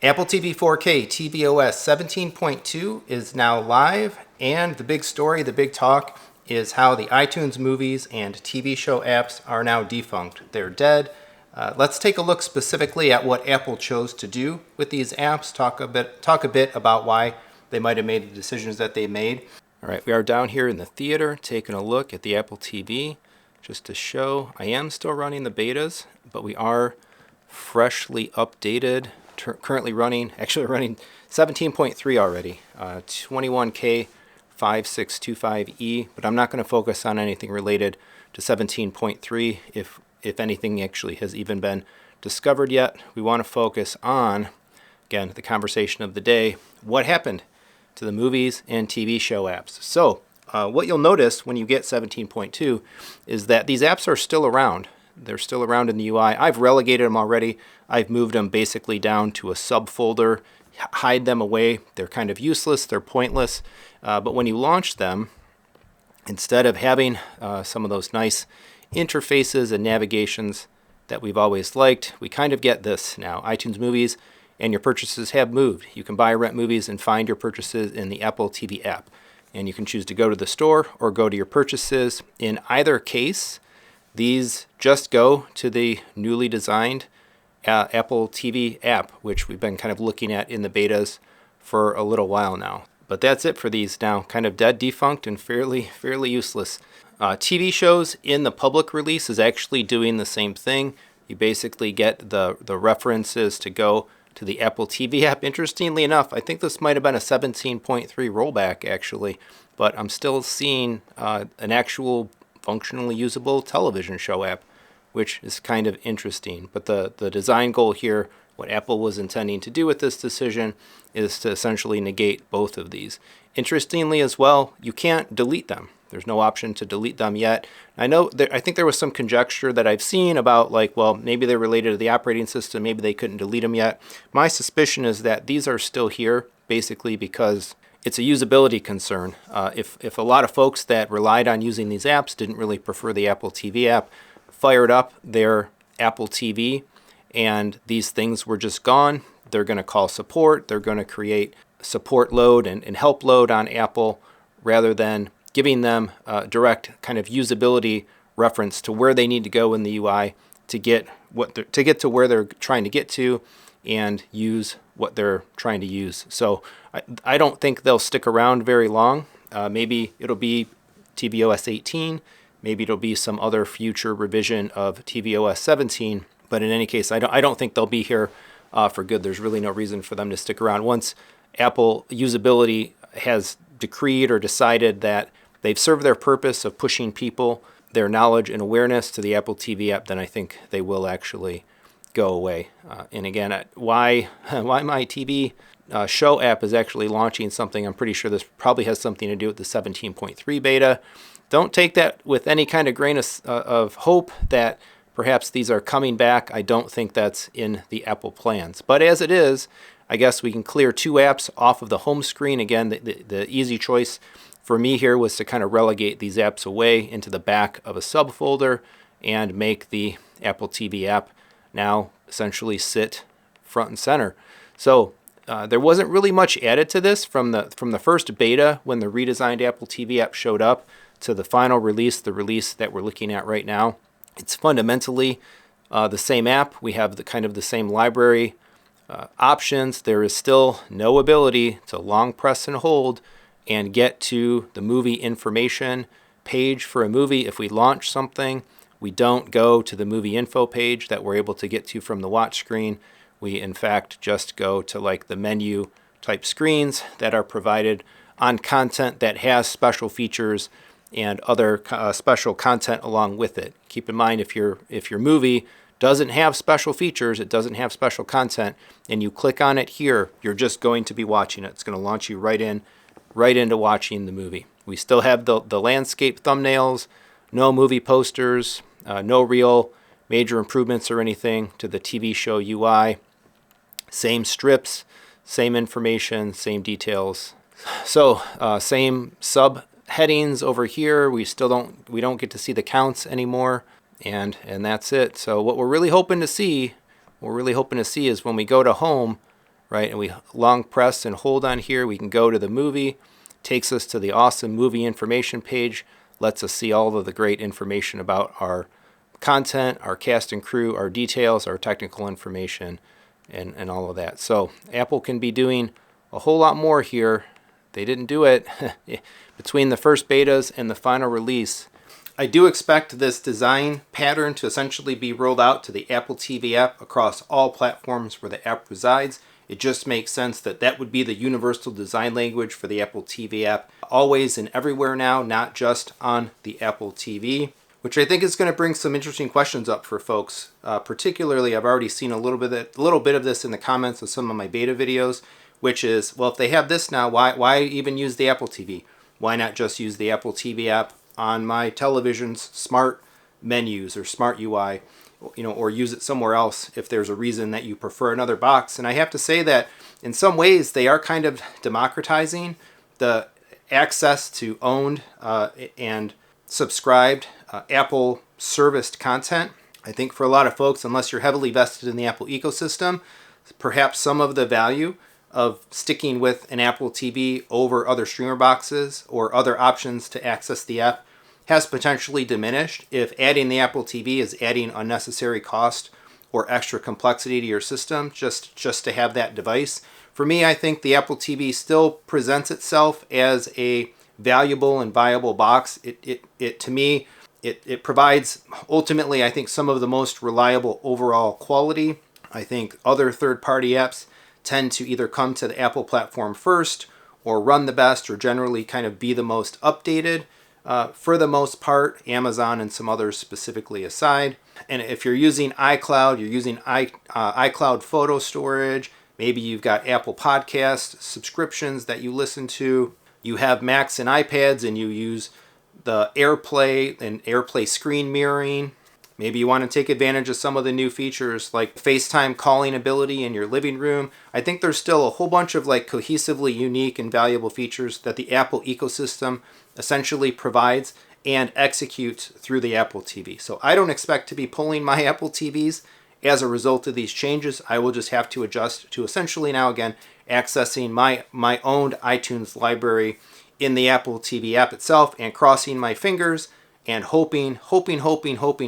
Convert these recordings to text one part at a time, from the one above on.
Apple TV 4K tvOS 17.2 is now live, and the big story, the big talk, is how the iTunes movies and TV show apps are now defunct. They're dead. Let's take a look specifically at what Apple chose to do with these apps, talk a bit about why they might have made the decisions that they made. All right, we are down here in the theater taking a look at the Apple TV just to show I am still running the betas, but we are freshly updated. Currently running 17.3 already, 21K 5625E, but I'm not going to focus on anything related to 17.3 if anything actually has even been discovered yet. We want to focus on, again, the conversation of the day, what happened to the movies and TV show apps. So what you'll notice when you get 17.2 is that these apps are still around. They're still around in the UI. I've relegated them already. I've moved them basically down to a subfolder, hide them away. They're kind of useless. They're pointless. But when you launch them, instead of having some of those nice interfaces and navigations that we've always liked, we kind of get this now. iTunes Movies and your purchases have moved. You can buy or rent movies and find your purchases in the Apple TV app. And you can choose to go to the store or go to your purchases. In either case, these just go to the newly designed Apple TV app, which we've been kind of looking at in the betas for a little while now. But that's it for these now, kind of dead, defunct, and fairly useless. TV shows in the public release is actually doing the same thing. You basically get the references to go to the Apple TV app. Interestingly enough, I think this might have been a 17.3 rollback actually, but I'm still seeing an actual functionally usable television show app, which is kind of interesting. But the design goal here, what Apple was intending to do with this decision, is to essentially negate both of these. Interestingly as well, you can't delete them. There's no option to delete them yet. I think there was some conjecture that I've seen about well, maybe they're related to the operating system, maybe they couldn't delete them yet. My suspicion is that these are still here basically because it's a usability concern. If a lot of folks that relied on using these apps didn't really prefer the Apple TV app, fired up their Apple TV, and these things were just gone, they're going to call support. They're going to create support load and help load on Apple rather than giving them direct kind of usability reference to where they need to go in the UI to get to where they're trying to get to and use what they're trying to use. So I don't think they'll stick around very long. Maybe it'll be tvOS 18. Maybe it'll be some other future revision of tvOS 17. But in any case, I don't think they'll be here for good. There's really no reason for them to stick around. Once Apple usability has decreed or decided that they've served their purpose of pushing people, their knowledge and awareness to the Apple TV app, then I think they will actually go away. And again, why my TV show app is actually launching something, I'm pretty sure this probably has something to do with the 17.3 beta. Don't take that with any kind of grain of hope that perhaps these are coming back. I don't think that's in the Apple plans. But as it is, I guess we can clear two apps off of the home screen. Again, the easy choice for me here was to kind of relegate these apps away into the back of a subfolder and make the Apple TV app now essentially sit front and center. So there wasn't really much added to this from the first beta when the redesigned Apple TV app showed up to the final release, the release that we're looking at right now. It's fundamentally the same app. We have the same library options. There is still no ability to long press and hold and get to the movie information page for a movie. If we launch something, we don't go to the movie info page that we're able to get to from the watch screen. We, in fact, just go to the menu type screens that are provided on content that has special features and other special content along with it. Keep in mind, if your movie doesn't have special features, it doesn't have special content, and you click on it here, you're just going to be watching it. It's going to launch you right into watching the movie. We still have the landscape thumbnails, no movie posters, no real major improvements or anything to the TV show UI. Same strips, same information, same details. So same subheadings over here. We don't get to see the counts anymore, and that's it. So what we're really hoping to see is when we go to home, right? And we long press and hold on here. We can go to the movie, takes us to the awesome movie information page, lets us see all of the great information about our content, our cast and crew, our details, our technical information, and all of that. So Apple can be doing a whole lot more here. They didn't do it between the first betas and the final release. I do expect this design pattern to essentially be rolled out to the Apple TV app across all platforms where the app resides. It just makes sense that that would be the universal design language for the Apple TV app, always and everywhere now, not just on the Apple TV, which I think is going to bring some interesting questions up for folks. Particularly, I've already seen a little bit of this in the comments of some of my beta videos, which is, well, if they have this now, why even use the Apple TV? Why not just use the Apple TV app on my television's smart menus or smart UI, or use it somewhere else if there's a reason that you prefer another box? And I have to say that in some ways they are kind of democratizing the access to owned and subscribed Apple serviced content. I think for a lot of folks, unless you're heavily vested in the Apple ecosystem, perhaps some of the value of sticking with an Apple TV over other streamer boxes or other options to access the app has potentially diminished if adding the Apple TV is adding unnecessary cost or extra complexity to your system just to have that device. For me, I think the Apple TV still presents itself as a valuable and viable box. To me, it provides ultimately, I think, some of the most reliable overall quality. I think other third-party apps tend to either come to the Apple platform first or run the best or generally kind of be the most updated. For the most part, Amazon and some others specifically aside. And if you're using iCloud, you're using iCloud photo storage, maybe you've got Apple Podcast subscriptions that you listen to, you have Macs and iPads and you use the AirPlay and AirPlay screen mirroring. Maybe you want to take advantage of some of the new features like FaceTime calling ability in your living room. I think there's still a whole bunch of cohesively unique and valuable features that the Apple ecosystem essentially provides and executes through the Apple TV. So I don't expect to be pulling my Apple TVs as a result of these changes. I will just have to adjust to essentially now again accessing my owned iTunes library in the Apple TV app itself and crossing my fingers and hoping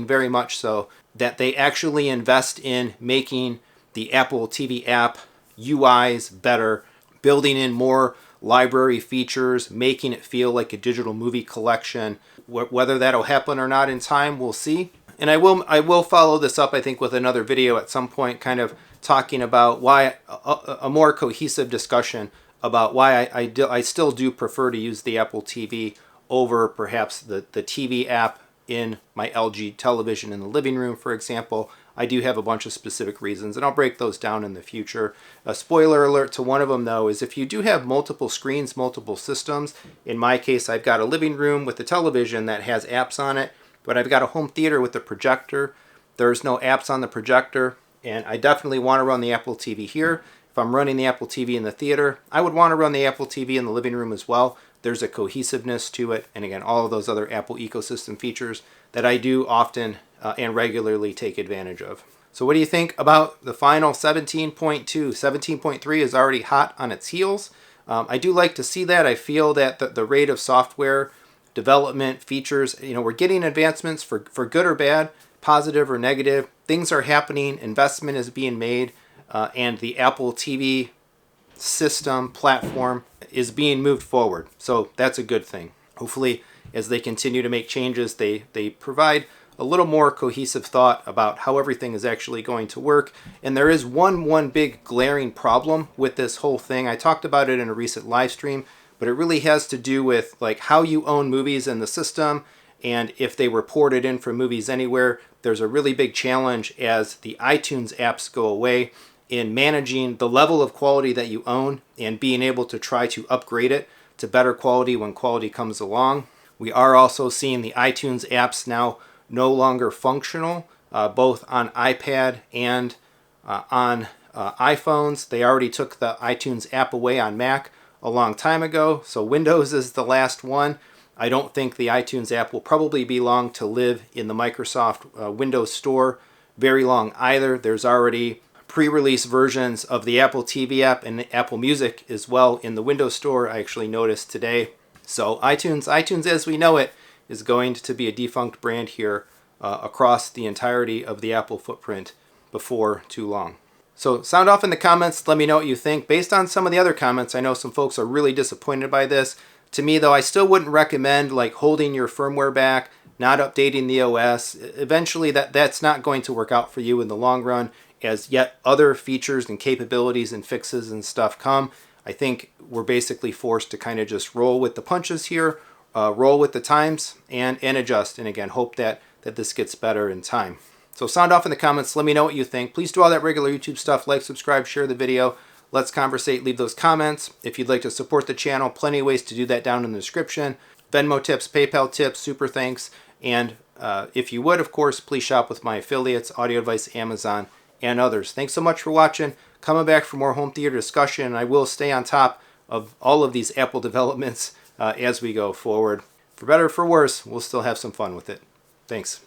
very much so that they actually invest in making the Apple TV app UIs better, building in more library features, making it feel like a digital movie collection. Whether that'll happen or not in time, we'll see. And I will follow this up, I think, with another video at some point, kind of talking about why a more cohesive discussion about why I still do prefer to use the Apple TV over perhaps the TV app in my LG television in the living room, for example. I do have a bunch of specific reasons, and I'll break those down in the future. A spoiler alert to one of them, though, is if you do have multiple screens, multiple systems, in my case, I've got a living room with a television that has apps on it, but I've got a home theater with a projector. There's no apps on the projector, and I definitely want to run the Apple TV here. If I'm running the Apple TV in the theater, I would want to run the Apple TV in the living room as well. There's a cohesiveness to it, and again, all of those other Apple ecosystem features that I do often and regularly take advantage of. So what do you think about the final 17.2? 17.3 is already hot on its heels. I do like to see that. I feel that the rate of software development features, we're getting advancements for good or bad, positive or negative. Things are happening, investment is being made, and the Apple TV system platform is being moved forward. So that's a good thing. Hopefully, as they continue to make changes, they provide a little more cohesive thought about how everything is actually going to work. And there is one big glaring problem with this whole thing. I talked about it in a recent live stream, but it really has to do with how you own movies in the system, and if they were ported in from Movies Anywhere. There's a really big challenge as the iTunes apps go away in managing the level of quality that you own and being able to try to upgrade it to better quality when quality comes along. We are also seeing the iTunes apps now no longer functional, both on iPad and on iPhones. They already took the iTunes app away on Mac a long time ago, so Windows is the last one. I don't think the iTunes app will probably be long to live in the Microsoft Windows Store very long either. There's already pre-release versions of the Apple TV app and Apple Music as well in the Windows Store, I actually noticed today. So iTunes as we know it is going to be a defunct brand here across the entirety of the Apple footprint before too long. So sound off in the comments. Let me know what you think. Based on some of the other comments, I know some folks are really disappointed by this. To me, though, I still wouldn't recommend like holding your firmware back, not updating the OS. Eventually, that's not going to work out for you in the long run, as yet other features and capabilities and fixes and stuff come. I think we're basically forced to kind of just roll with the punches here, roll with the times, and adjust. And again, hope that this gets better in time. So sound off in the comments. Let me know what you think. Please do all that regular YouTube stuff. Like, subscribe, share the video. Let's conversate. Leave those comments. If you'd like to support the channel, plenty of ways to do that down in the description. Venmo tips, PayPal tips, super thanks. And if you would, of course, please shop with my affiliates, Audio Advice, Amazon, and others. Thanks so much for watching. Coming back for more home theater discussion. And I will stay on top of all of these Apple developments as we go forward. For better or for worse, we'll still have some fun with it. Thanks.